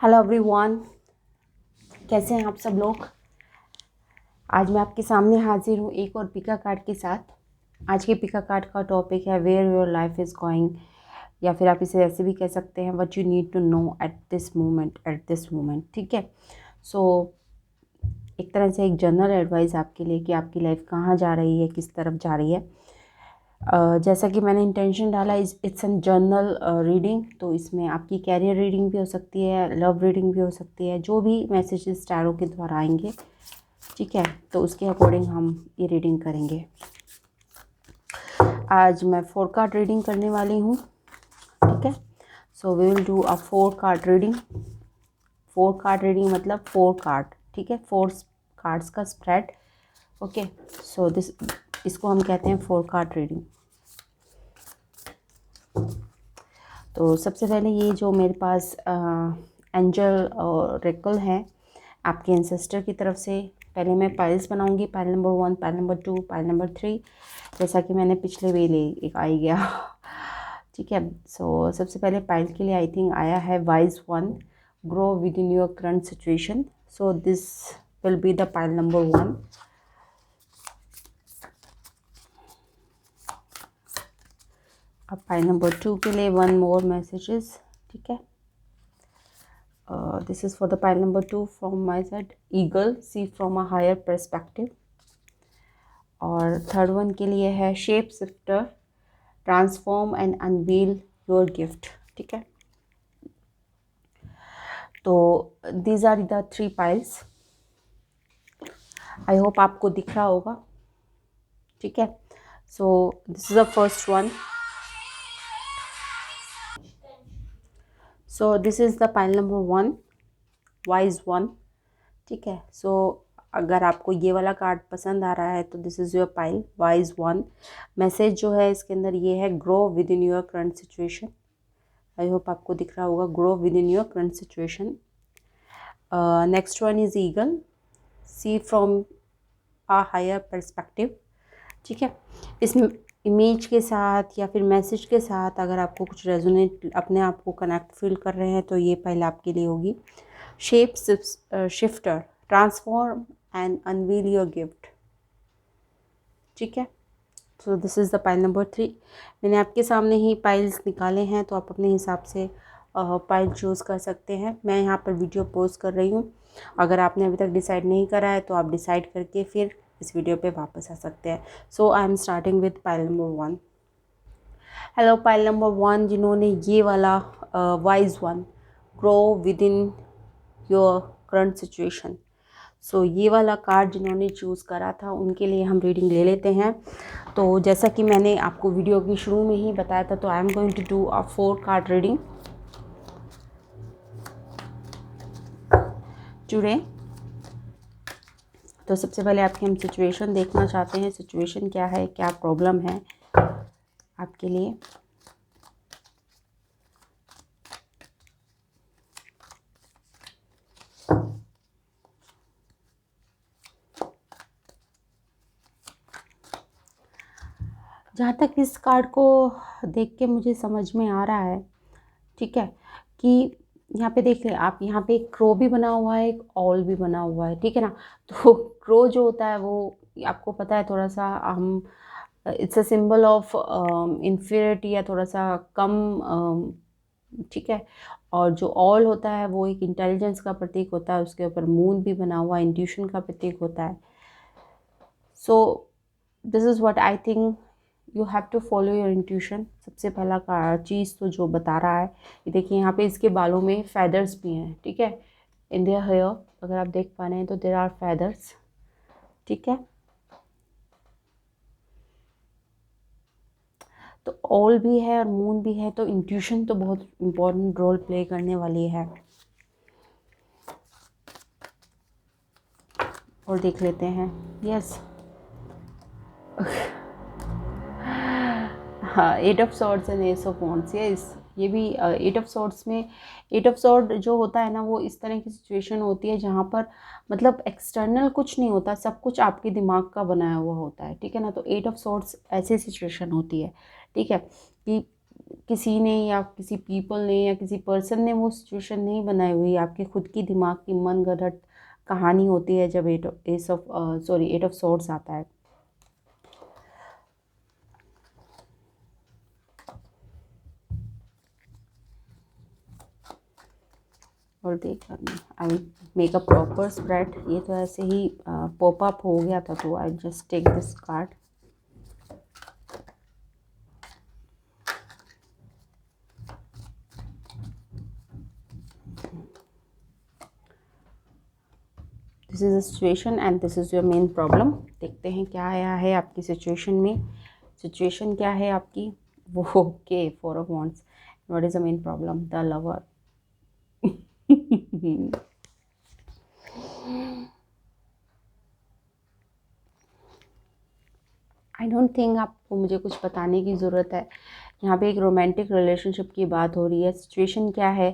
Hello everyone, कैसे हैं आप सब लोग। आज मैं आपके सामने हाजिर हूँ एक और पिका कार्ड के साथ। आज के पिका कार्ड का टॉपिक है where your life is going, या फिर आप इसे ऐसे भी कह सकते हैं what you need to know at this moment. ठीक है। सो एक तरह से एक जनरल एडवाइस आपके लिए कि आपकी लाइफ कहाँ जा रही है, किस तरफ जा रही है। जैसा कि मैंने इंटेंशन डाला, इट्स एन जर्नल रीडिंग, तो इसमें आपकी कैरियर रीडिंग भी हो सकती है, लव रीडिंग भी हो सकती है, जो भी मैसेजेस टैरो के द्वारा आएंगे, ठीक है, तो उसके अकॉर्डिंग हम ये रीडिंग करेंगे। आज मैं 4 कार्ड रीडिंग करने वाली हूँ, ठीक है। So we will do a 4 card reading. 4 card reading मतलब 4 कार्ड, ठीक है, 4 कार्ड्स का स्प्रेड। ओके, सो इसको हम कहते हैं 4 कार्ड रीडिंग। तो सबसे पहले ये जो मेरे पास एंजल और रेकल है आपके एंसेस्टर की तरफ से, पहले मैं पाइल्स बनाऊंगी, pile number 1, pile number 2, pile number 3, जैसा कि मैंने पिछले वेले एक आई गया ठीक है। सो सबसे पहले पाइल के लिए आई थिंक आया है wise 1, grow with in your current situation. So this will be the pile number 1। अब पाइल नंबर 2 के लिए 1 मोर मैसेजेस, ठीक है। This is for the pile number 2 from my side, eagle, see from a higher perspective। और third one के लिए है shape shifter, transform and unveil your gift, ठीक है। तो these are the 3 piles. I hope आपको दिख रहा होगा, ठीक है। So this is the first one. So this is the pile number 1, wise 1, ठीक है। सो अगर आपको ये वाला कार्ड पसंद आ रहा है तो this is your pile wise 1। Message जो है इसके अंदर ये है, grow with in your current situation. I hope आपको दिख रहा होगा, grow with in your current situation. Next one is eagle, see from a higher perspective, ठीक है। इस इमेज के साथ या फिर मैसेज के साथ अगर आपको कुछ रेजोनेट, अपने आप को कनेक्ट फील कर रहे हैं तो ये पहले आपके लिए होगी। Shape shifter, transform and unveil your gift, ठीक है। So this is the pile number 3। मैंने आपके सामने ही पाइल्स निकाले हैं, तो आप अपने हिसाब से पाइल चूज़ कर सकते हैं। मैं यहाँ पर वीडियो पोस्ट कर रही हूँ। अगर आपने अभी तक डिसाइड नहीं करा है तो आप डिसाइड करके फिर इस वीडियो पे वापस आ सकते हैं। So I am starting with pile number 1। Hello pile number 1, जिन्होंने ये वाला wise 1, grow with in your current situation, so ये वाला कार्ड जिन्होंने चूज़ करा था उनके लिए हम रीडिंग ले लेते हैं। तो जैसा कि मैंने आपको वीडियो की शुरू में ही बताया था, तो I am going to do a 4 card reading today. तो सबसे पहले आपकी हम सिचुएशन देखना चाहते हैं, सिचुएशन क्या है, क्या प्रॉब्लम है आपके लिए। जहाँ तक इस कार्ड को देख के मुझे समझ में आ रहा है, ठीक है, कि यहाँ पे देख लें आप, यहाँ पे एक क्रो भी बना हुआ है, एक ऑल भी बना हुआ है, ठीक है ना। तो क्रो जो होता है वो आपको पता है, थोड़ा सा हम, it's a symbol of inferiority या थोड़ा सा कम, ठीक है। और जो ऑल होता है वो एक इंटेलिजेंस का प्रतीक होता है, उसके ऊपर मून भी बना हुआ है, इंट्यूशन का प्रतीक होता है। So this is what I think, you have to follow your intuition. सबसे पहला चीज़ तो जो बता रहा है, ये देखिए यहाँ पे इसके बालों में फैदर्स भी हैं, ठीक है, इन देयर हेयर, अगर आप देख पा रहे हैं तो देयर आर फैदर्स, ठीक है। तो ऑल भी है और मून भी है, तो इंट्यूशन तो बहुत इम्पोर्टेंट रोल प्ले करने वाली है। और देख लेते हैं, यस हाँ, 8 of swords and S of wands, ये भी 8 ऑफ सॉर्ड्स में, 8 ऑफ सॉर्ड जो होता है ना, वो इस तरह की सिचुएशन होती है जहाँ पर मतलब एक्सटर्नल कुछ नहीं होता, सब कुछ आपके दिमाग का बनाया हुआ होता है, ठीक है ना। तो 8 ऑफ सॉर्ड्स ऐसी सिचुएशन होती है, ठीक है, कि किसी ने या किसी पीपल ने या किसी पर्सन ने वो सिचुएशन नहीं बनाई हुई, आपकी खुद की दिमाग की मन गढ़ंत कहानी होती है जब एट ऑफ सॉर्ड्स आता है। और देख I make a proper spread. ये तो ऐसे ही पॉप अप हो गया था, तो I just take this card. This is a situation and this is your main problem. देखते हैं क्या आया है आपकी सिचुएशन में। सिचुएशन क्या है आपकी वो? Okay, 4 of wands. What is the main problem? The lover. I don't think आपको मुझे कुछ बताने की ज़रूरत है। यहाँ पे एक रोमांटिक रिलेशनशिप की बात हो रही है। सिचुएशन क्या है?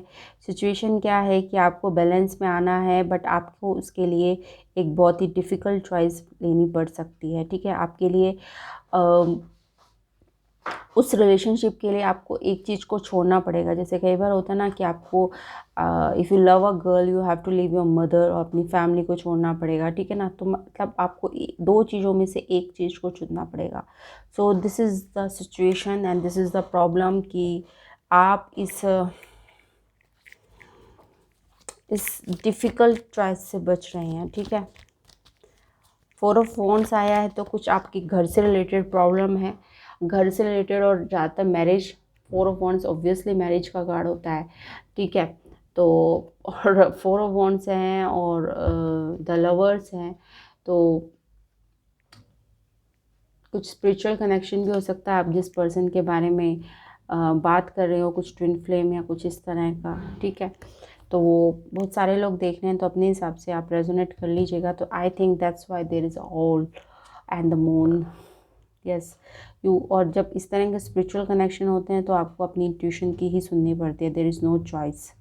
सिचुएशन क्या है कि आपको बैलेंस में आना है, बट आपको उसके लिए एक बहुत ही डिफ़िकल्ट चॉइस लेनी पड़ सकती है। ठीक है, आपके लिए उस रिलेशनशिप के लिए आपको एक चीज़ को छोड़ना पड़ेगा। जैसे कई बार होता है ना कि आपको if you love a girl you have to leave your mother, और अपनी फैमिली को छोड़ना पड़ेगा। ठीक है ना, तो मतलब आपको दो चीज़ों में से एक चीज़ को चुनना पड़ेगा। सो this is the situation and this is the problem कि आप इस डिफ़िकल्ट चॉइस से बच रहे हैं। ठीक है, 4 ऑफ वांड्स आया है, तो कुछ आपके घर से रिलेटेड प्रॉब्लम है, घर से रिलेटेड, और ज़्यादातर marriage. 4 of wands obviously marriage का कार्ड होता है। ठीक है, तो और 4 ऑफ वांड्स हैं और द लवर्स हैं, तो कुछ स्पिरिचुअल कनेक्शन भी हो सकता है। आप जिस पर्सन के बारे में बात कर रहे हो, कुछ ट्विन फ्लेम या कुछ इस तरह का। ठीक है, तो वो बहुत सारे लोग देख रहे हैं, तो अपने हिसाब से आप रेजोनेट कर लीजिएगा। तो I think that's why there is all and the moon. Yes you. और जब इस तरह के स्पिरिचुअल कनेक्शन होते हैं तो आपको अपनी इंट्यूशन की ही सुननी पड़ती है। There is no choice.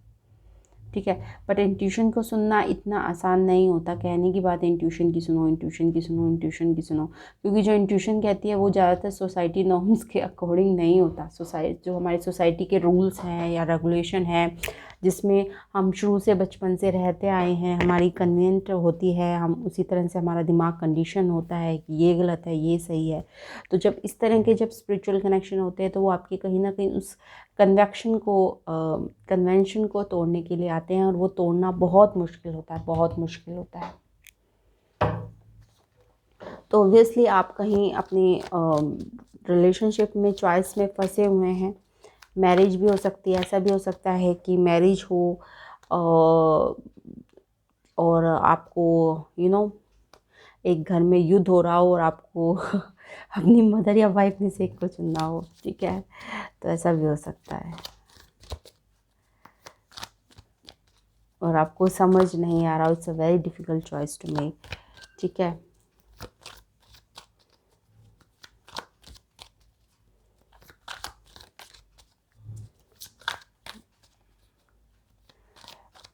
ठीक है, बट इंट्यूशन को सुनना इतना आसान नहीं होता। कहने की बात है इंट्यूशन की सुनो, इंट्यूशन की सुनो, इंट्यूशन की सुनो, क्योंकि जो इंट्यूशन कहती है वो ज़्यादातर सोसाइटी नॉर्म्स के अकॉर्डिंग नहीं होता। जो हमारी सोसाइटी के रूल्स हैं या रेगुलेशन है, जिसमें हम शुरू से बचपन से रहते आए हैं, हमारी कन्वेंट होती है, हम उसी तरह से हमारा दिमाग कंडीशन होता है कि ये गलत है, ये सही है। तो जब इस तरह के जब स्पिरिचुअल कनेक्शन होते हैं तो वो आपके कहीं ना कहीं उस कन्वेंशन को तोड़ने के लिए आते हैं, और वो तोड़ना बहुत मुश्किल होता है, बहुत मुश्किल होता है। तो ऑब्वियसली आप कहीं अपनी रिलेशनशिप में चॉइस में फंसे हुए हैं। मैरिज भी हो सकती है, ऐसा भी हो सकता है कि मैरिज हो और आपको एक घर में युद्ध हो रहा हो और आपको अपनी मदर या वाइफ में से एक को चुनना हो। ठीक है, तो ऐसा भी हो सकता है, और आपको समझ नहीं आ रहा। It's a very difficult choice to make. ठीक है,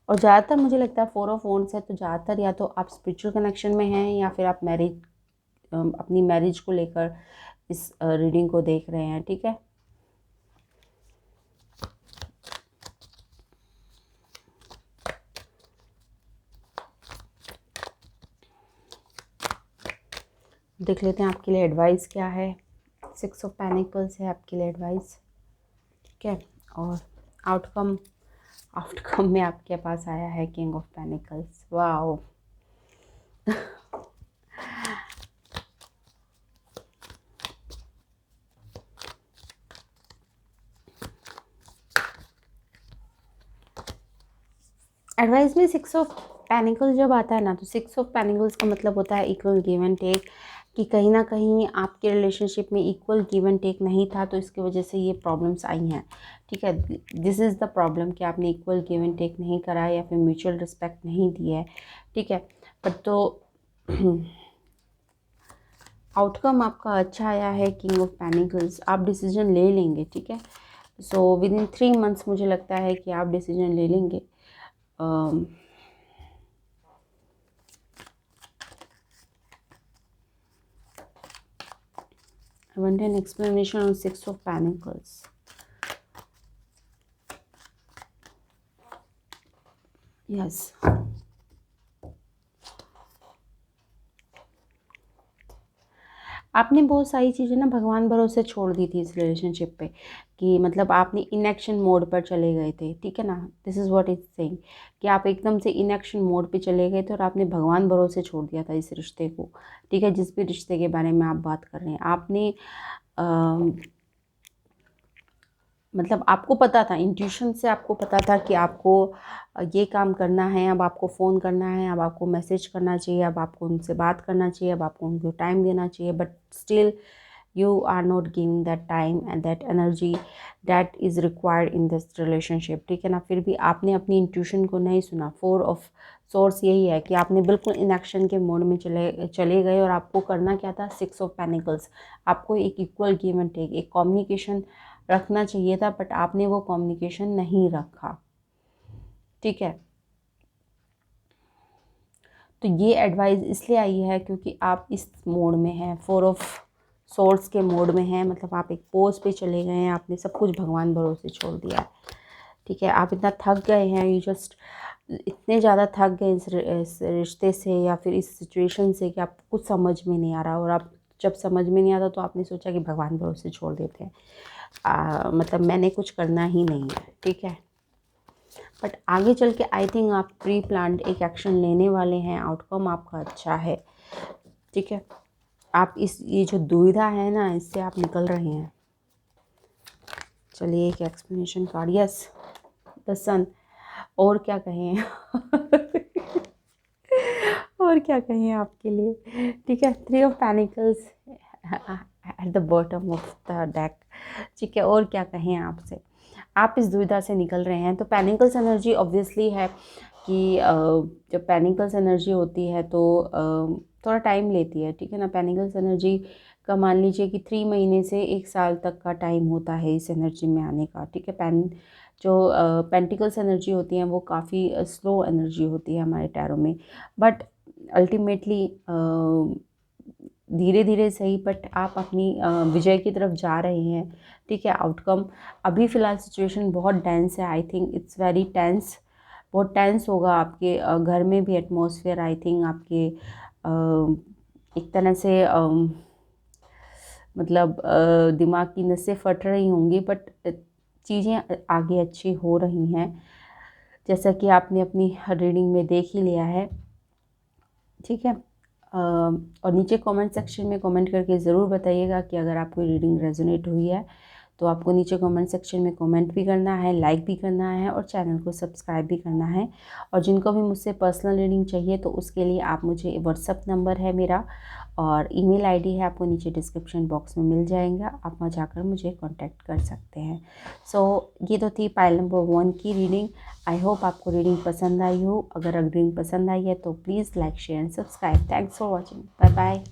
और ज़्यादातर मुझे लगता है 4 ऑफ वांड्स है, तो ज़्यादातर या तो आप स्पिरिचुअल कनेक्शन में हैं या फिर आप अपनी मैरिज को लेकर इस रीडिंग को देख रहे हैं। ठीक है, देख लेते हैं आपके लिए एडवाइस क्या है। 6 ऑफ पेनिकल्स है आपके लिए एडवाइस। ठीक है, और आउटकम आउटकम में आपके पास आया है king of pentacles. Wow. Advice में 6 ऑफ पेनिकल जब आता है ना, तो 6 ऑफ पेनिकल्स का मतलब होता है इक्वल गिव एंड टेक, कि कहीं ना कहीं आपके रिलेशनशिप में इक्वल गिव एंड टेक नहीं था, तो इसकी वजह से ये प्रॉब्लम्स आई हैं। ठीक है, दिस इज़ द प्रॉब्लम कि आपने इक्वल गिव एंड टेक नहीं करा या फिर म्यूचुअल रिस्पेक्ट नहीं दी है। ठीक है, बट तो आउटकम आपका अच्छा आया है किंग ऑफ पेनिकल्स। आप डिसीजन ले लेंगे। ठीक है, सो विद इन 3 मंथ्स मुझे लगता है कि आप डिसीजन ले लेंगे। I want an explanation on 6 of Pentacles. Yes, आपने बहुत सारी चीज़ें ना भगवान भरोसे छोड़ दी थी इस रिलेशनशिप पे, कि मतलब आपने इनएक्शन मोड पर चले गए थे, ठीक है ना। This is what is saying, कि आप एकदम से इनएक्शन मोड पे चले गए थे और आपने भगवान भरोसे छोड़ दिया था इस रिश्ते को, ठीक है। जिस भी रिश्ते के बारे में आप बात कर रहे हैं, आपने मतलब आपको पता था, इंट्यूशन से आपको पता था कि आपको ये काम करना है, अब आपको फ़ोन करना है, अब आपको मैसेज करना चाहिए, अब आपको उनसे बात करना चाहिए, अब आपको उनको टाइम देना चाहिए, but still you are not giving that time and that energy that is required in this relationship, ठीक है ना। फिर भी आपने अपनी इंट्यूशन को नहीं सुना। 4 ऑफ सोर्स यही है कि आपने बिल्कुल इनएक्शन के मोड में चले गए, और आपको करना क्या था, 6 ऑफ पेनिकल्स। आपको एक इक्वल गिव एंड टेक, एक कम्युनिकेशन रखना चाहिए था, बट आपने वो कम्युनिकेशन नहीं रखा, ठीक है। तो ये एडवाइस इसलिए आई है क्योंकि आप इस मोड में हैं, 4 ऑफ सोर्स के मोड में हैं, मतलब आप एक पोज पे चले गए हैं, आपने सब कुछ भगवान भरोसे छोड़ दिया है, ठीक है। आप इतना थक गए हैं, यू जस्ट इतने ज़्यादा थक गए इस रिश्ते से या फिर इस सिचुएशन से कि आपको कुछ समझ में नहीं आ रहा, और आप जब समझ में नहीं आता तो आपने सोचा कि भगवान भरोसे छोड़ देते हैं, मतलब मैंने कुछ करना ही नहीं है, ठीक है। बट आगे चल के आई थिंक आप प्री प्लान्ड एक एक्शन लेने वाले हैं, आउटकम आपका अच्छा है, ठीक है। आप इस ये जो दुविधा है ना, इससे आप निकल रहे हैं। चलिए एक एक्सप्लेनेशन कार्ड, यस द सन, और क्या कहें और क्या कहें आपके लिए, ठीक है। 3 of pentacles at the bottom of the deck, ठीक है। और क्या कहें आपसे, आप इस दुविधा से निकल रहे हैं। तो पेनिकल्स एनर्जी ऑब्वियसली है कि जब पेनिकल्स एनर्जी होती है तो थोड़ा टाइम लेती है, ठीक है ना। पेनिकल्स एनर्जी का मान लीजिए कि 3 महीने से 1 साल तक का टाइम होता है इस एनर्जी में आने का, ठीक है। जो पेंटिकल्स एनर्जी होती हैं वो काफ़ी स्लो एनर्जी होती है हमारे टैरो में, बट अल्टीमेटली धीरे धीरे सही, बट आप अपनी विजय की तरफ जा रहे हैं, ठीक है। आउटकम अभी फ़िलहाल सिचुएशन बहुत टेंस है, I think it's very tense, बहुत टेंस होगा आपके घर में भी एटमॉस्फेयर, आई थिंक आपके एक तरह से मतलब दिमाग की नसें फट रही होंगी, बट चीज़ें आगे अच्छी हो रही हैं, जैसा कि आपने अपनी रीडिंग में देख ही लिया है, ठीक है। और नीचे कमेंट सेक्शन में कमेंट करके ज़रूर बताइएगा कि अगर आपको रीडिंग रेजोनेट हुई है, तो आपको नीचे कमेंट सेक्शन में कमेंट भी करना है, लाइक भी करना है, और चैनल को सब्सक्राइब भी करना है। और जिनको भी मुझसे पर्सनल रीडिंग चाहिए तो उसके लिए आप मुझे, व्हाट्सअप नंबर है मेरा और ईमेल आईडी है, आपको नीचे डिस्क्रिप्शन बॉक्स में मिल जाएगा, आप वहाँ जाकर मुझे कांटेक्ट कर सकते हैं। सो ये तो थी पाइल नंबर 1 की रीडिंग। आई होप आपको रीडिंग पसंद आई हो। अगर रीडिंग पसंद आई है तो please like share and subscribe. Thanks for watching, bye bye.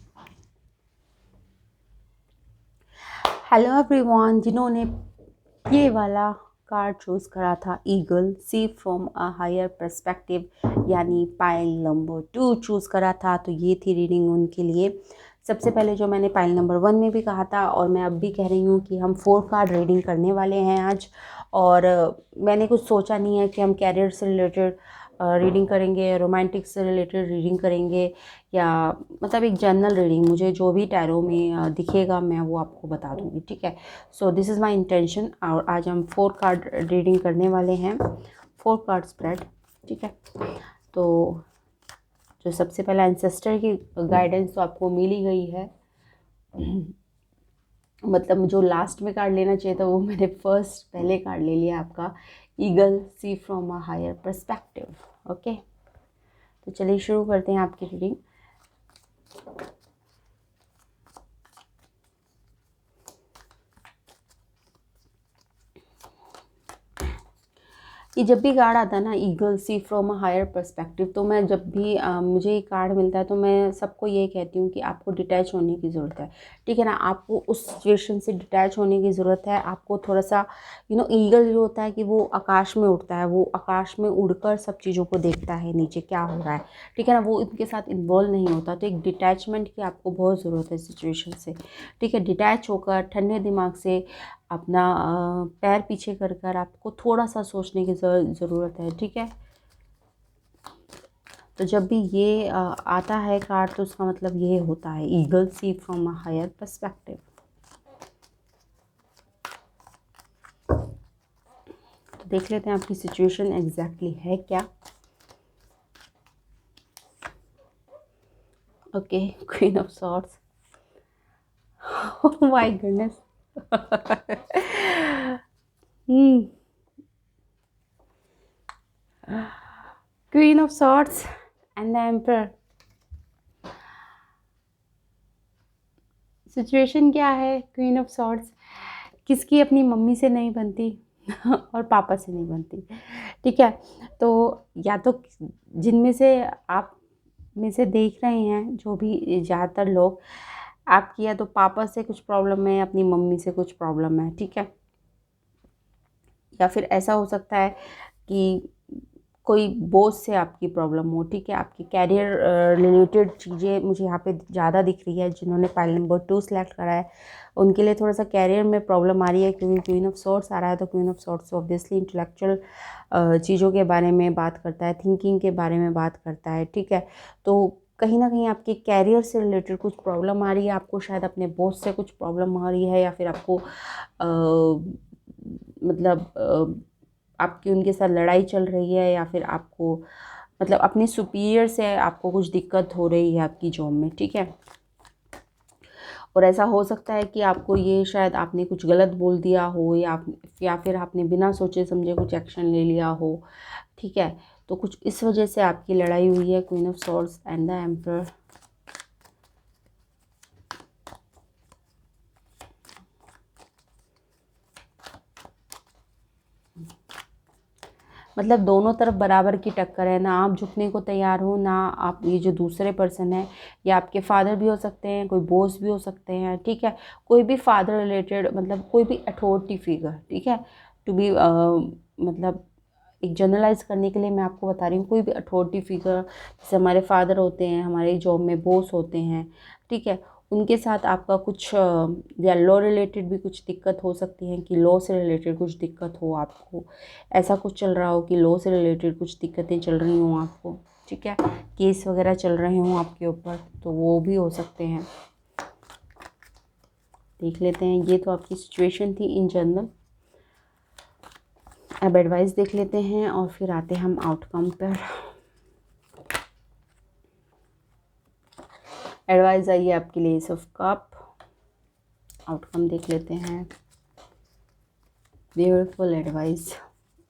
Hello everyone, जिन्होंने ये वाला कार्ड चूज़ करा था, eagle see from a higher perspective, यानी पाइल नंबर 2 चूज़ करा था, तो ये थी रीडिंग उनके लिए। सबसे पहले जो मैंने पाइल नंबर 1 में भी कहा था और मैं अब भी कह रही हूँ कि हम 4 कार्ड रीडिंग करने वाले हैं आज। और मैंने कुछ सोचा नहीं है कि हम कैरियर से रिलेटेड रीडिंग करेंगे, रोमांटिक से रिलेटेड रीडिंग करेंगे, या मतलब एक जनरल रीडिंग, मुझे जो भी टैरो में दिखेगा मैं वो आपको बता दूँगी, ठीक है। So this is my intention. और आज हम 4 कार्ड रीडिंग करने वाले हैं, 4 कार्ड स्प्रेड, ठीक है। तो जो सबसे पहला एंसेस्टर की गाइडेंस तो आपको मिल ही गई है, मतलब जो लास्ट में कार्ड लेना चाहिए था वो मैंने फर्स्ट पहले कार्ड ले लिया आपका, eagle see from a higher perspective. Okay, तो चलिए शुरू करते हैं आपकी रीडिंग। ये जब भी कार्ड आता है ना, eagle see from a higher perspective, तो मैं जब भी मुझे ये कार्ड मिलता है तो मैं सबको ये कहती हूँ कि आपको डिटैच होने की ज़रूरत है, ठीक है ना। आपको उस सिचुएशन से डिटैच होने की ज़रूरत है। आपको थोड़ा सा ईगल जो होता है कि वो आकाश में उड़ता है, वो आकाश में उड़कर सब चीज़ों को देखता है नीचे क्या हो रहा है, ठीक है ना। वो इनके साथ इन्वॉल्व नहीं होता, तो एक डिटैचमेंट की आपको बहुत ज़रूरत है सिचुएशन से, ठीक है। डिटैच होकर ठंडे दिमाग से अपना पैर पीछे कर कर आपको थोड़ा सा सोचने की ज़रूरत है, ठीक है। तो जब भी ये आता है कार्ड तो उसका मतलब ये होता है eagle see from a higher perspective. तो देख लेते हैं आपकी सिचुएशन एग्जैक्टली है क्या। Okay, queen of swords. Oh my goodness. Queen of swords and the emperor. Situation क्या है, क्वीन ऑफ सॉर्ड्स किसकी अपनी मम्मी से नहीं बनती और पापा से नहीं बनती, ठीक है। तो या तो जिनमें से आप में से देख रहे हैं जो भी ज़्यादातर लोग, आपकी या तो पापा से कुछ प्रॉब्लम है, अपनी मम्मी से कुछ प्रॉब्लम है, ठीक है। या फिर ऐसा हो सकता है कि कोई बॉस से आपकी प्रॉब्लम हो, ठीक है। आपकी कैरियर रिलेटेड चीज़ें मुझे यहाँ पे ज़्यादा दिख रही है। जिन्होंने फाइल नंबर 2 सेलेक्ट करा है उनके लिए थोड़ा सा कैरियर में प्रॉब्लम आ रही है, क्योंकि क्वीन ऑफ सॉर्ड्स आ रहा है। तो queen of swords obviously intellectual चीज़ों के बारे में बात करता है, थिंकिंग के बारे में बात करता है, ठीक है। तो कहीं ना कहीं आपके कैरियर से रिलेटेड कुछ प्रॉब्लम आ रही है, आपको शायद अपने बॉस से कुछ प्रॉब्लम आ रही है, या फिर आपको मतलब आपकी उनके साथ लड़ाई चल रही है, या फिर आपको मतलब अपने सुपीरियर से आपको कुछ दिक्कत हो रही है आपकी जॉब में, ठीक है। और ऐसा हो सकता है कि आपको ये शायद आपने कुछ गलत बोल दिया हो, या फिर आपने बिना सोचे समझे कुछ एक्शन ले लिया हो, ठीक है। तो कुछ इस वजह से आपकी लड़ाई हुई है। Queen of swords and the emperor. मतलब दोनों तरफ बराबर की टक्कर है, ना आप झुकने को तैयार हो, ना आप, ये जो दूसरे पर्सन है या आपके फादर भी हो सकते हैं, कोई बॉस भी हो सकते हैं, ठीक है। कोई भी फादर रिलेटेड, मतलब कोई भी अथॉरिटी फिगर, ठीक है। टू बी मतलब एक जनरलाइज करने के लिए मैं आपको बता रही हूँ, कोई भी अथॉरिटी फिगर, जैसे हमारे फादर होते हैं, हमारे जॉब में बॉस होते हैं, ठीक है। उनके साथ आपका कुछ या लॉ रिलेटेड भी कुछ दिक्कत हो सकती है, कि लॉ से रिलेटेड कुछ दिक्कत हो आपको, ऐसा कुछ चल रहा हो कि लॉ से रिलेटेड कुछ दिक्कतें चल रही हों आपको, ठीक है। केस वगैरह चल रहे हों आपके ऊपर, तो वो भी हो सकते हैं। देख लेते हैं, ये तो आपकी सिचुएशन थी इन जनरल। अब एडवाइस देख लेते हैं और फिर आते हैं हम आउटकम पर। एडवाइस आई है आपके लिए एस ऑफ कप। आउटकम देख लेते हैं। Beautiful advice.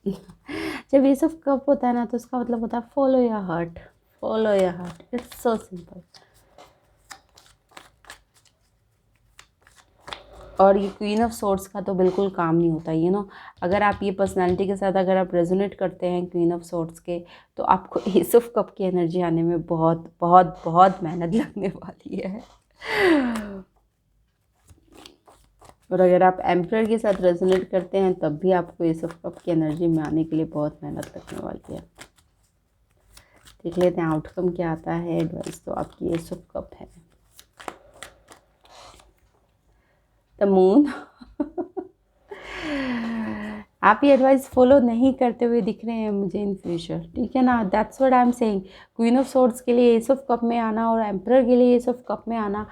जब एस ऑफ कप होता है ना, तो उसका मतलब होता है follow your heart, follow your heart, it's so simple. और ये क्वीन ऑफ सोर्ड्स का तो बिल्कुल काम नहीं होता, ये नो। अगर आप ये पर्सनालिटी के साथ अगर आप रेजोनेट करते हैं क्वीन ऑफ सोर्ड्स के, तो आपको एस ऑफ कप की एनर्जी आने में बहुत बहुत बहुत मेहनत लगने वाली है। और अगर आप एम्परर के साथ रेजोनेट करते हैं तब भी आपको एस ऑफ कप की एनर्जी में आने के लिए बहुत मेहनत लगने वाली है। देख लेते हैं आउटकम क्या आता है। एडवाइस तो आपकी एस ऑफ कप है, द मून। आप ये एडवाइस फॉलो नहीं करते हुए दिख रहे हैं मुझे इन फ्यूचर, ठीक है ना। That's what I am saying. Queen of swords के लिए एस ऑफ कप में आना और एम्परर के लिए एस ऑफ कप में आना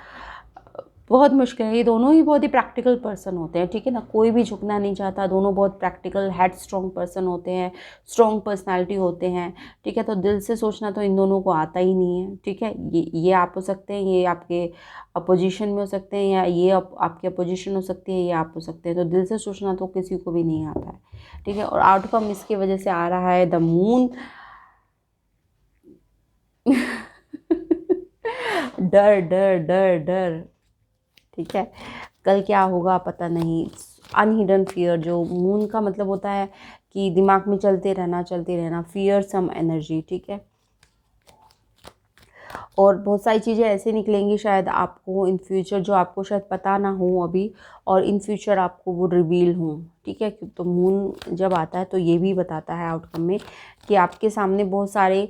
बहुत मुश्किल है। ये दोनों ही बहुत ही प्रैक्टिकल पर्सन होते हैं, ठीक है ना। कोई भी झुकना नहीं चाहता, दोनों बहुत प्रैक्टिकल हेड स्ट्रॉन्ग पर्सन होते हैं, स्ट्रॉन्ग पर्सनालिटी होते हैं, ठीक है। तो दिल से सोचना तो इन दोनों को आता ही नहीं है, ठीक है। ये आप हो सकते हैं, ये आपके अपोजिशन में हो सकते हैं, या ये आपकी अपोजिशन हो सकती है, ये आप हो सकते हैं। तो दिल से सोचना तो किसी को भी नहीं आता है, ठीक है। और आउटकम इसकी वजह से आ रहा है द मून। डर डर डर डर, ठीक है। कल क्या होगा पता नहीं। अनहिडन फियर, जो मून का मतलब होता है कि दिमाग में चलते रहना, फियर सम एनर्जी, ठीक है। और बहुत सारी चीज़ें ऐसे निकलेंगी शायद आपको इन फ्यूचर, जो आपको शायद पता ना हो अभी, और इन फ्यूचर आपको वो रिवील हों, ठीक है। तो मून जब आता है तो ये भी बताता है आउटकम में कि आपके सामने बहुत सारे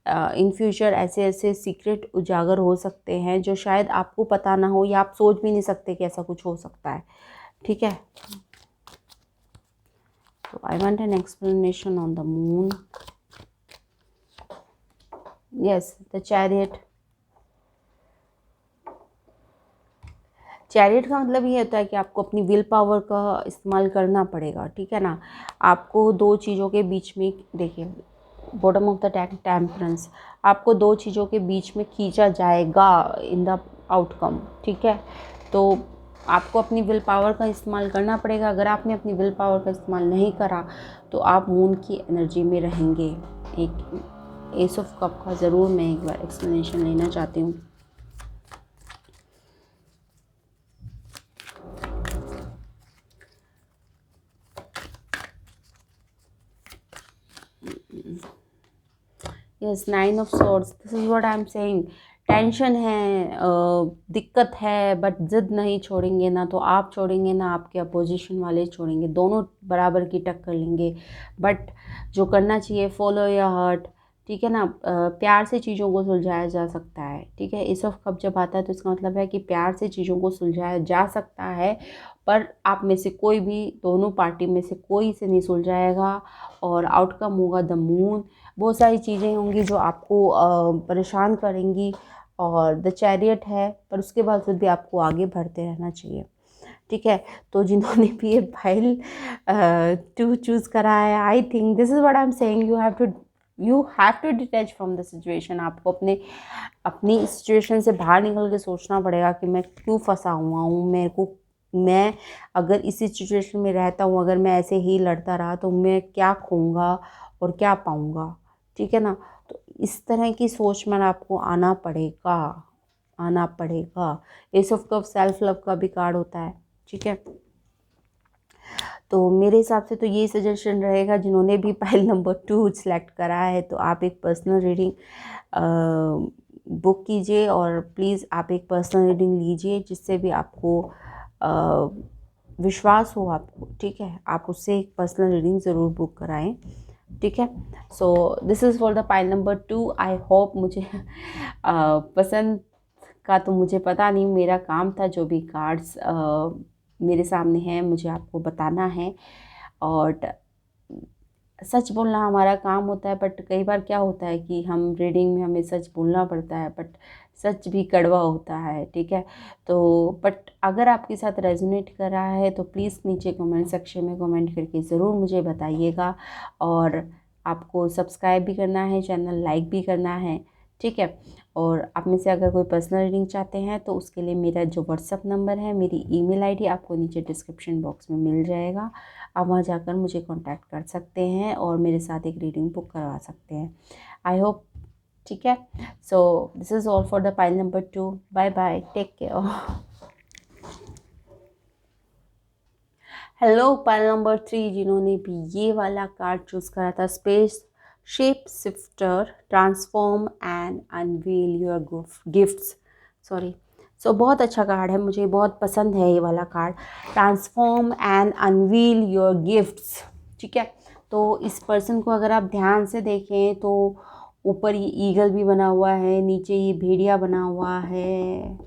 इन फ्यूचर ऐसे ऐसे सीक्रेट उजागर हो सकते हैं जो शायद आपको पता ना हो, या आप सोच भी नहीं सकते कि ऐसा कुछ हो सकता है, ठीक है। तो I want an explanation on the moon. Yes, the chariot. Chariot का मतलब ये होता है कि आपको अपनी विल पावर का इस्तेमाल करना पड़ेगा, ठीक है ना। आपको दो चीज़ों के बीच में, देखिए bottom of the tank temperance, आपको दो चीज़ों के बीच में खींचा जाएगा इन द आउटकम, ठीक है। तो आपको अपनी विल पावर का इस्तेमाल करना पड़ेगा। अगर आपने अपनी विल पावर का इस्तेमाल नहीं करा तो आप मून की एनर्जी में रहेंगे। एक एस ऑफ कप का ज़रूर मैं एक बार एक्सप्लेनेशन लेना चाहती हूँ। Yes, 9 of swords, this is what I am saying. Tension है, दिक्कत है, बट जिद नहीं छोड़ेंगे ना तो आप छोड़ेंगे ना आपके अपोजिशन वाले छोड़ेंगे, दोनों बराबर की टक्कर लेंगे। बट जो करना चाहिए, फॉलो योर हार्ट, ठीक है ना। प्यार से चीज़ों को सुलझाया जा सकता है, ठीक है। एस ऑफ कप जब आता है तो इसका मतलब है कि प्यार से चीज़ों को सुलझाया जा सकता है, पर आप में से कोई भी, दोनों पार्टी में से कोई से नहीं सुलझाएगा और आउटकम होगा द मून। बहुत सारी चीज़ें होंगी जो आपको परेशान करेंगी और द चैरियट है, पर उसके बावजूद भी आपको आगे बढ़ते रहना चाहिए, ठीक है। तो जिन्होंने भी ये फाइल 2 चूज़ करा है, I think this is what I am saying, you have to detach from the situation. आपको अपनी सिचुएशन से बाहर निकल के सोचना पड़ेगा कि मैं क्यों फंसा हुआ हूँ, मैं अगर इसी सिचुएशन में रहता हूँ, अगर मैं ऐसे ही लड़ता रहा तो मैं क्या खोऊंगा और क्या पाऊंगा, ठीक है ना। तो इस तरह की सोच में आपको आना पड़ेगा। S of cup self love का भी कार्ड होता है, ठीक है। तो मेरे हिसाब से तो ये सजेशन रहेगा, जिन्होंने भी पाइल नंबर 2 सेलेक्ट करा है तो आप एक पर्सनल रीडिंग बुक कीजिए और प्लीज़ आप एक पर्सनल रीडिंग लीजिए, जिससे भी आपको विश्वास हो आपको, ठीक है। आप उससे एक पर्सनल रीडिंग ज़रूर बुक कराएं, ठीक है। So this is for the pile number 2। I hope मुझे पसंद का तो मुझे पता नहीं, मेरा काम था जो भी कार्ड्स मेरे सामने हैं मुझे आपको बताना है। और सच बोलना हमारा काम होता है, बट कई बार क्या होता है कि हम रीडिंग में हमें सच बोलना पड़ता है, बट सच भी कड़वा होता है, ठीक है। तो बट अगर आपके साथ रेजोनेट कर रहा है तो प्लीज़ नीचे कमेंट सेक्शन में कमेंट करके ज़रूर मुझे बताइएगा। और आपको सब्सक्राइब भी करना है, चैनल लाइक भी करना है, ठीक है। और आप में से अगर कोई पर्सनल रीडिंग चाहते हैं तो उसके लिए मेरा जो व्हाट्सअप नंबर है, मेरी ईमेल आईडी आपको नीचे डिस्क्रिप्शन बॉक्स में मिल जाएगा। आप वहाँ जाकर मुझे कांटेक्ट कर सकते हैं और मेरे साथ एक रीडिंग बुक करवा सकते हैं। आई होप, ठीक है। So this is all for the pile number 2। Bye bye, take care. Hello pile number 3, जिन्होंने भी ये वाला कार्ड चूज़ करा था, space shape shifter, transform and unveil your gifts, sorry. So बहुत अच्छा कार्ड है, मुझे बहुत पसंद है ये वाला card, transform and unveil your gifts, ठीक है। तो इस पर्सन को अगर आप ध्यान से देखें तो ऊपर ये ईगल भी बना हुआ है, नीचे ये भेड़िया बना हुआ है,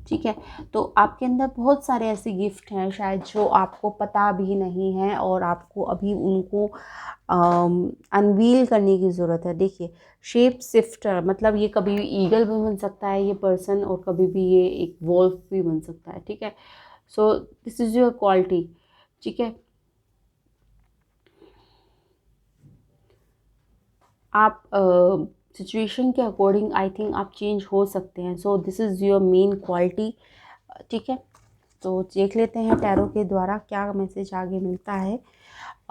ठीक है। तो आपके अंदर बहुत सारे ऐसे गिफ्ट हैं शायद जो आपको पता भी नहीं है और आपको अभी उनको अनवील करने की ज़रूरत है। देखिए, शेप शिफ्टर मतलब ये कभी भी ईगल भी बन सकता है ये पर्सन, और कभी भी ये एक वॉल्फ भी बन सकता है, ठीक है। So this is your quality, ठीक है। आप सिचुएशन के अकॉर्डिंग आई थिंक आप चेंज हो सकते हैं। So this is your main quality, ठीक है। तो देख लेते हैं टैरो के द्वारा क्या मैसेज आगे मिलता है।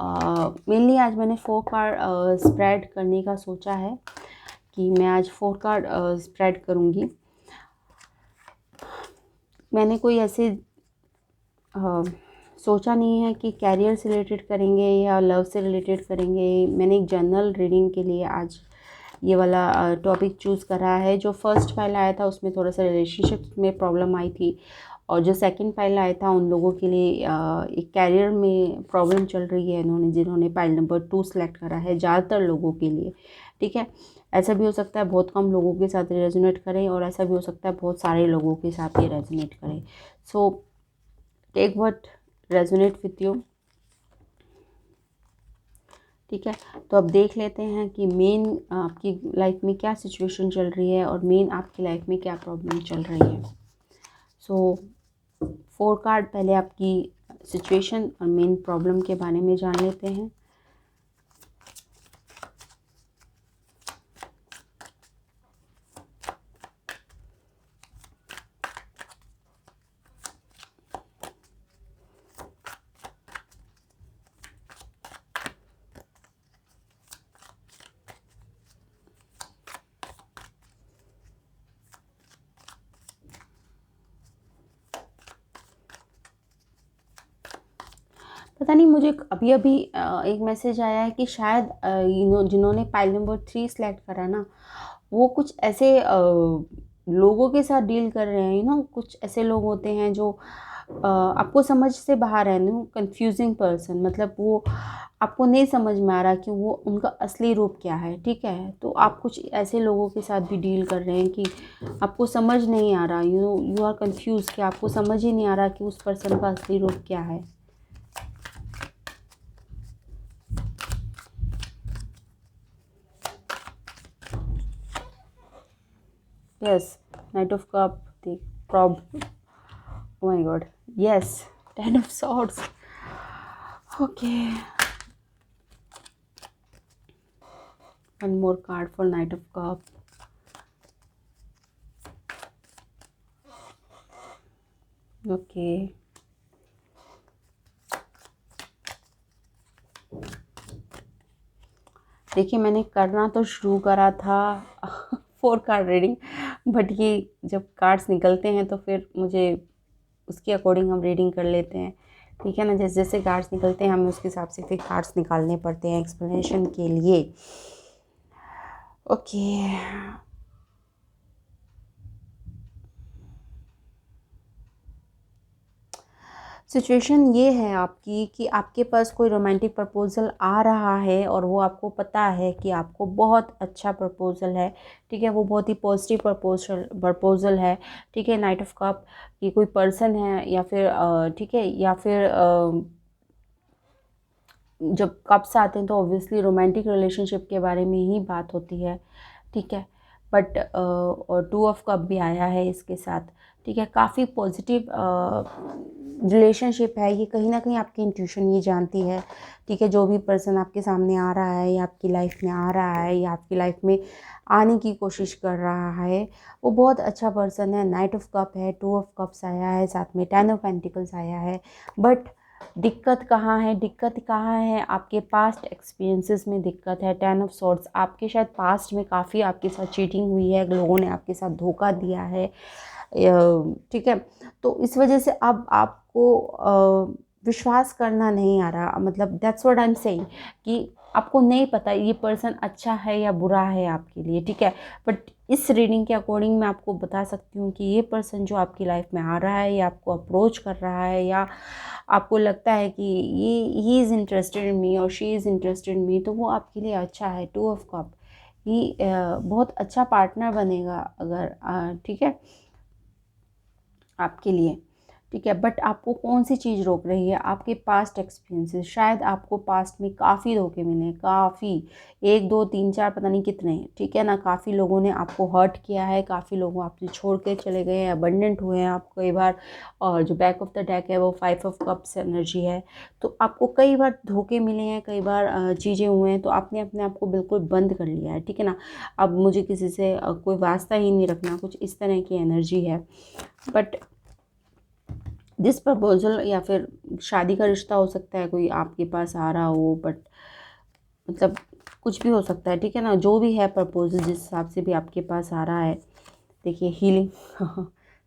मेनली आज मैंने 4 कार्ड स्प्रेड करने का सोचा है कि मैं आज 4 कार्ड स्प्रेड करूँगी। मैंने कोई ऐसे सोचा नहीं है कि कैरियर से रिलेटेड करेंगे या लव से रिलेटेड करेंगे। मैंने एक जनरल रीडिंग के लिए आज ये वाला टॉपिक चूज़ करा है। जो फर्स्ट फाइल आया था उसमें थोड़ा सा रिलेशनशिप में प्रॉब्लम आई थी, और जो सेकंड फाइल आया था उन लोगों के लिए एक कैरियर में प्रॉब्लम चल रही है, जिन्होंने फाइल नंबर 2 सेलेक्ट करा है, ज़्यादातर लोगों के लिए, ठीक है। ऐसा भी हो सकता है बहुत कम लोगों के साथ रेजोनेट करें, और ऐसा भी हो सकता है बहुत सारे लोगों के साथ ये रेजोनेट करें। So take what resonate with you. ठीक है, तो अब देख लेते हैं कि मेन आपकी लाइफ में क्या सिचुएशन चल रही है और मेन आपकी लाइफ में क्या प्रॉब्लम चल रही है। सो 4 कार्ड पहले आपकी सिचुएशन और मेन प्रॉब्लम के बारे में जान लेते हैं। पता नहीं, मुझे अभी अभी एक मैसेज आया है कि शायद जिन्होंने पाइल नंबर 3 सेलेक्ट करा ना, वो कुछ ऐसे लोगों के साथ डील कर रहे हैं। कुछ ऐसे लोग होते हैं जो आपको समझ से बाहर है। कंफ्यूजिंग पर्सन, मतलब वो आपको नहीं समझ में आ रहा कि वो उनका असली रूप क्या है। ठीक है, तो आप कुछ ऐसे लोगों के साथ भी डील कर रहे हैं कि आपको समझ नहीं आ रहा, यू आर कंफ्यूज, कि आपको समझ ही नहीं आ रहा कि उस पर्सन का असली रूप क्या है। Yes, Knight of Cup, the oh my god, yes, Ten of Swords. Okay, one more card for Knight of Cup. Okay, देखिए, मैंने करना तो शुरू करा था 4 कार्ड रीडिंग, बट ये जब कार्ड्स निकलते हैं तो फिर मुझे उसके अकॉर्डिंग हम रीडिंग कर लेते हैं। ठीक है ना, जैसे जैसे कार्ड्स निकलते हैं हमें उसके हिसाब से फिर कार्ड्स निकालने पड़ते हैं एक्सप्लेनेशन के लिए। ओके, सिचुएशन ये है आपकी कि आपके पास कोई रोमांटिक प्रपोज़ल आ रहा है और वो आपको पता है कि आपको बहुत अच्छा प्रपोज़ल है। ठीक है, वो बहुत ही पॉजिटिव प्रपोज़ल है। ठीक है, नाइट ऑफ कप, ये कोई पर्सन है या फिर ठीक है, या फिर जब कप्स आते हैं तो ऑब्वियसली रोमांटिक रिलेशनशिप के बारे में ही बात होती है। ठीक है, बट और 2 ऑफ कप भी आया है इसके साथ। ठीक है, काफ़ी पॉजिटिव रिलेशनशिप है ये, कहीं ना कहीं आपकी इंट्यूशन ये जानती है। ठीक है, जो भी पर्सन आपके सामने आ रहा है या आपकी लाइफ में आ रहा है या आपकी लाइफ में आने की कोशिश कर रहा है, वो बहुत अच्छा पर्सन है। नाइट ऑफ कप है, 2 ऑफ कप्स आया है, साथ में 10 ऑफ पेंटिकल्स आया है। बट दिक्कत कहाँ है? दिक्कत कहाँ है? आपके पास्ट एक्सपीरियंसेस में दिक्कत है। 10 ऑफ सॉर्ड्स, आपके शायद पास्ट में काफ़ी आपके साथ चीटिंग हुई है, लोगों ने आपके साथ धोखा दिया है। ठीक है, तो इस वजह से अब आपको विश्वास करना नहीं आ रहा। मतलब that's what I am saying, कि आपको नहीं पता ये पर्सन अच्छा है या बुरा है आपके लिए। ठीक है, बट इस रीडिंग के अकॉर्डिंग मैं आपको बता सकती हूँ कि ये पर्सन जो आपकी लाइफ में आ रहा है या आपको अप्रोच कर रहा है या आपको लगता है कि ये ही इज़ इंटरेस्टेड इन मी और शी इज़ इंटरेस्टेड इन मी, तो वो आपके लिए अच्छा है। 2 ऑफ कप, ये बहुत अच्छा पार्टनर बनेगा अगर ठीक है, आपके लिए। ठीक है, बट आपको कौन सी चीज़ रोक रही है? आपके पास्ट एक्सपीरियंसेस। शायद आपको पास्ट में काफ़ी धोखे मिले, काफ़ी, 1 2 3 4 पता नहीं कितने। ठीक है ना, काफ़ी लोगों ने आपको हर्ट किया है, काफ़ी लोग आपसे छोड़ के चले गए हैं, अबंडेंट हुए हैं आप कई बार। और जो बैक ऑफ द डेक है वो 5 ऑफ कप्स एनर्जी है। तो आपको कई बार धोखे मिले हैं, कई बार चीज़ें हुए हैं, तो आपने अपने आप को बिल्कुल बंद कर लिया है। ठीक है ना, अब मुझे किसी से कोई वास्ता ही नहीं रखना, कुछ इस तरह की एनर्जी है। बट दिस प्रपोजल, या फिर शादी का रिश्ता हो सकता है, कोई आपके पास आ रहा हो, बट मतलब कुछ भी हो सकता है। ठीक है ना, जो भी है प्रपोजल, जिस हिसाब से भी आपके पास आ रहा है। देखिए, हीलिंग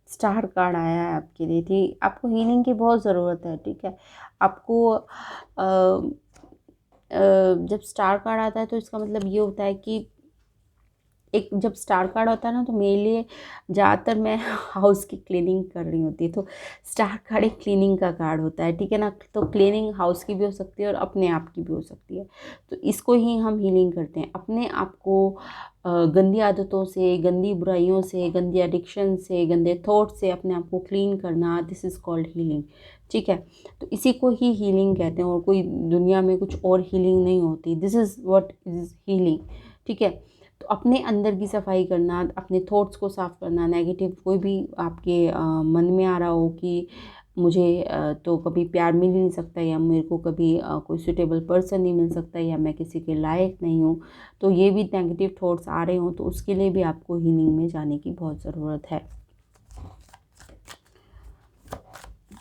स्टार कार्ड आया है आपके लिए। थी आपको हीलिंग की बहुत ज़रूरत है। ठीक है, आपको जब स्टार कार्ड आता है तो इसका मतलब ये होता है कि एक जब स्टार कार्ड होता है ना, तो मेरे लिए ज़्यादातर मैं हाउस की क्लीनिंग कर रही होती है, तो स्टार कार्ड एक क्लीनिंग का कार्ड होता है। ठीक है ना, तो क्लीनिंग हाउस की भी हो सकती है और अपने आप की भी हो सकती है। तो इसको ही हम हीलिंग करते हैं, अपने आप को गंदी आदतों से, गंदी बुराइयों से, गंदी एडिक्शन से, गंदे थॉट से अपने आप को क्लीन करना, दिस इज़ कॉल्ड हीलिंग। ठीक है। तो इसी को ही हीलिंग कहते हैं, और कोई दुनिया में कुछ और हीलिंग नहीं होती। This is what is healing, ठीक है। तो अपने अंदर की सफाई करना, अपने थॉट्स को साफ करना, नेगेटिव कोई भी आपके मन में आ रहा हो कि मुझे तो कभी प्यार मिल ही नहीं सकता, या मेरे को कभी कोई सूटेबल पर्सन नहीं मिल सकता, या मैं किसी के लायक नहीं हूँ, तो ये भी नेगेटिव थॉट्स आ रहे हों, तो उसके लिए भी आपको हीलिंग में जाने की बहुत ज़रूरत है।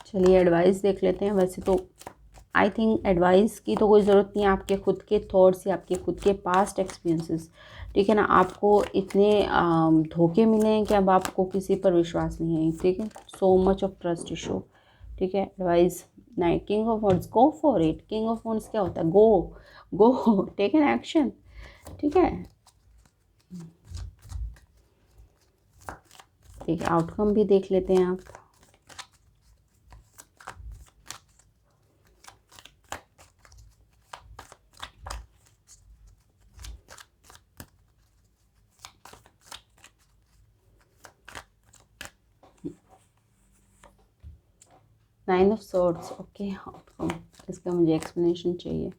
चलिए एडवाइस देख लेते हैं। वैसे तो आई थिंक एडवाइस की तो कोई ज़रूरत नहीं है, आपके खुद के थॉट्स या आपके खुद के पास्ट एक्सपीरियंसेस, ठीक है ना, आपको इतने धोखे मिले हैं कि अब आपको किसी पर विश्वास नहीं है, ठीक है। So much of trust issue, ठीक है। Advice night, king of wands, go for it. King of wands क्या होता है? गो टेक एन एक्शन, ठीक है। ठीक है, आउटकम भी देख लेते हैं आप। Nine of swords, okay, outcome, इसका मुझे एक्सप्लेनेशन चाहिए।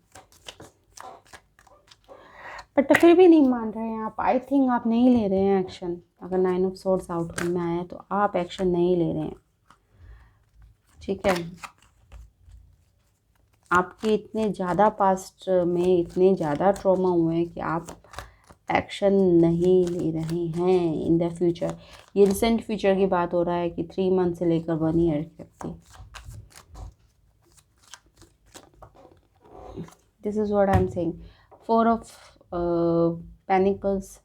बट फिर भी नहीं मान रहे हैं आप। आई थिंक आप नहीं ले रहे हैं एक्शन। अगर नाइन ऑफ सॉर्ड्स आउटकम में आया तो आप एक्शन नहीं ले रहे हैं, ठीक है। आपके इतने ज़्यादा पास्ट में इतने ज़्यादा ट्रॉमा हुए हैं कि आप एक्शन नहीं ले रहे हैं इन द फ्यूचर। ये रिसेंट फ्यूचर की बात हो रहा है कि 3 मंथ से लेकर 1 ईयर तक। This is what I am saying. 4 of pentacles,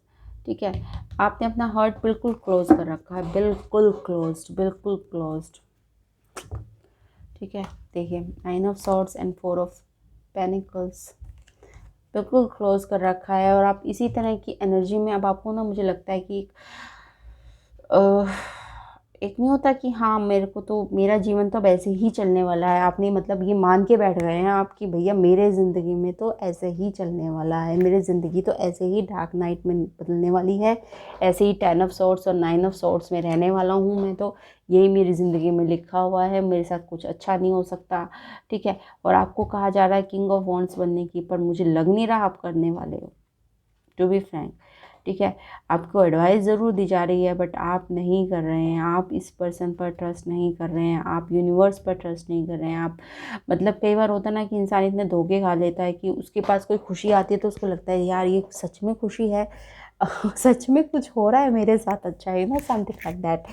ठीक है। आपने अपना हार्ट बिल्कुल क्लोज कर रखा है, बिल्कुल क्लोज्ड, बिल्कुल क्लोज्ड, ठीक है। देखिए, 9 of swords and 4 of pentacles, बिल्कुल क्लोज कर रखा है। और आप इसी तरह की एनर्जी में, अब आपको ना मुझे लगता है कि एक नहीं होता कि हाँ मेरे को तो मेरा जीवन तो अब ऐसे ही चलने वाला है, आपने मतलब ये मान के बैठ गए हैं आप कि भैया मेरे ज़िंदगी में तो ऐसे ही चलने वाला है, मेरी ज़िंदगी तो ऐसे ही डार्क नाइट में बदलने वाली है, ऐसे ही 10 ऑफ सॉर्ड्स और 9 ऑफ सॉर्ड्स में रहने वाला हूँ मैं, तो यही मेरी ज़िंदगी में लिखा हुआ है, मेरे साथ कुछ अच्छा नहीं हो सकता, ठीक है। और आपको कहा जा रहा है किंग ऑफ वॉन्ड्स बनने की, पर मुझे लग नहीं रहा आप करने वाले हो, टू बी फ्रैंक, ठीक है। आपको एडवाइस ज़रूर दी जा रही है, बट आप नहीं कर रहे हैं, आप इस पर्सन पर ट्रस्ट नहीं कर रहे हैं, आप यूनिवर्स पर ट्रस्ट नहीं कर रहे हैं। आप मतलब कई बार होता है ना कि इंसान इतने धोखे खा लेता है कि उसके पास कोई खुशी आती है तो उसको लगता है यार ये सच में खुशी है, सच में कुछ हो रहा है मेरे साथ, अच्छा है ना, something like that.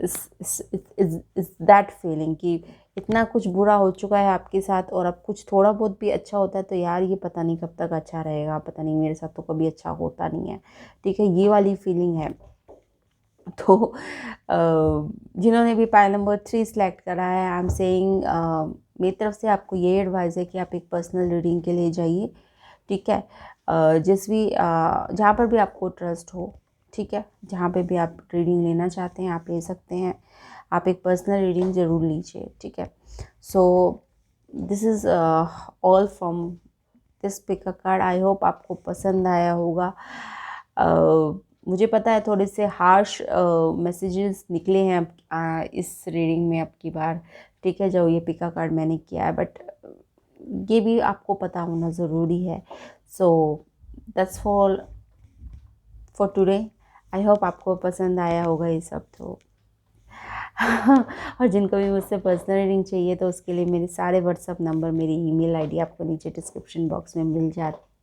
Is that feeling कि इतना कुछ बुरा हो चुका है आपके साथ, और अब कुछ थोड़ा बहुत भी अच्छा होता है तो यार ये पता नहीं कब तक अच्छा रहेगा, पता नहीं मेरे साथ तो कभी अच्छा होता नहीं है, ठीक है, ये वाली फीलिंग है। तो जिन्होंने भी पाइल नंबर 3 सेलेक्ट करा है, आई एम सेइंग मेरी तरफ से आपको ये एडवाइस है कि आप एक पर्सनल रीडिंग के लिए जाइए, ठीक है। जिस भी जहाँ पर भी आपको ट्रस्ट हो, ठीक है, जहाँ पे भी आप रीडिंग लेना चाहते हैं आप ले सकते हैं, आप एक पर्सनल रीडिंग ज़रूर लीजिए, ठीक है। So this is all from this pick a card. I hope आपको पसंद आया होगा। मुझे पता है थोड़े से हार्श मैसेजेस निकले हैं इस रीडिंग में अब की बार, ठीक है, जो ये पिका कार्ड मैंने किया है, बट ये भी आपको पता होना ज़रूरी है। So that's for today. I hope आपको पसंद आया होगा ये सब। तो और जिनको भी मुझसे पर्सनल रीडिंग चाहिए तो उसके लिए मेरे सारे व्हाट्सअप नंबर, मेरी ईमेल आईडी आपको नीचे डिस्क्रिप्शन बॉक्स में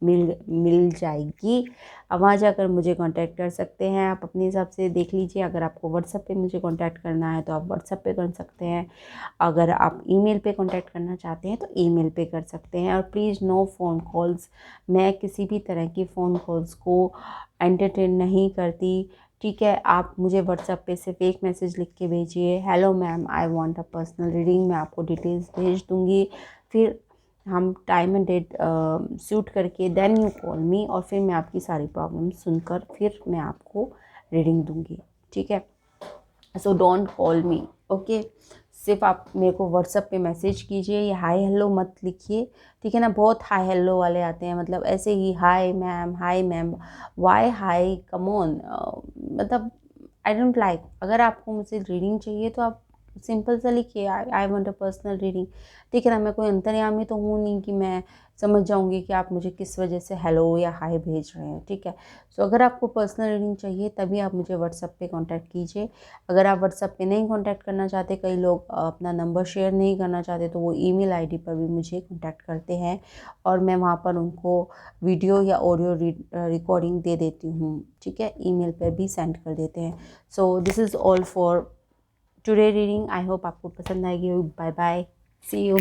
मिल जाएगी। अब वहाँ जाकर मुझे कांटेक्ट कर सकते हैं। आप अपने हिसाब से देख लीजिए, अगर आपको व्हाट्सएप पे मुझे कांटेक्ट करना है तो आप व्हाट्सएप पे कर सकते हैं, अगर आप ईमेल पे कांटेक्ट करना चाहते हैं तो ईमेल पे कर सकते हैं। और प्लीज़ नो फ़ोन कॉल्स, मैं किसी भी तरह की फ़ोन कॉल्स को एंटरटेन नहीं करती, ठीक है। आप मुझे व्हाट्सएप पे सिर्फ एक मैसेज लिख के भेजिए, hello ma'am I want a personal reading, मैं आपको डिटेल्स भेज दूँगी, फिर हम टाइम एंड डेट सूट करके देन यू कॉल मी, और फिर मैं आपकी सारी प्रॉब्लम सुनकर फिर मैं आपको रीडिंग दूँगी, ठीक है। So don't call me, okay. सिर्फ आप मेरे को व्हाट्सएप पे मैसेज कीजिए, या हाय हेलो मत लिखिए, ठीक है ना। बहुत हाय हेलो वाले आते हैं, मतलब ऐसे ही hi ma'am, why hi, come on, मतलब आई डोंट लाइक। अगर आपको मुझसे रीडिंग चाहिए तो आप सिंपल सा लिखिए, I want a personal reading. ठीक है ना, मैं कोई अंतर्यामी तो हूँ नहीं कि मैं समझ जाऊंगी कि आप मुझे किस वजह से हेलो या हाय भेज रहे हैं। ठीक है, सो अगर आपको पर्सनल रीडिंग चाहिए तभी आप मुझे व्हाट्सएप पे कांटेक्ट कीजिए। अगर आप व्हाट्सएप पे नहीं कांटेक्ट करना चाहते, कई लोग अपना नंबर शेयर नहीं करना चाहते, तो वो ईमेल आईडी पर भी मुझे कांटेक्ट करते हैं और मैं वहाँ पर उनको वीडियो या ऑडियो रिकॉर्डिंग दे देती हूँ। ठीक है, ईमेल पर भी सेंड कर देते हैं। So this is all for today reading. I hope आपको पसंद आएगी। Bye bye, see you.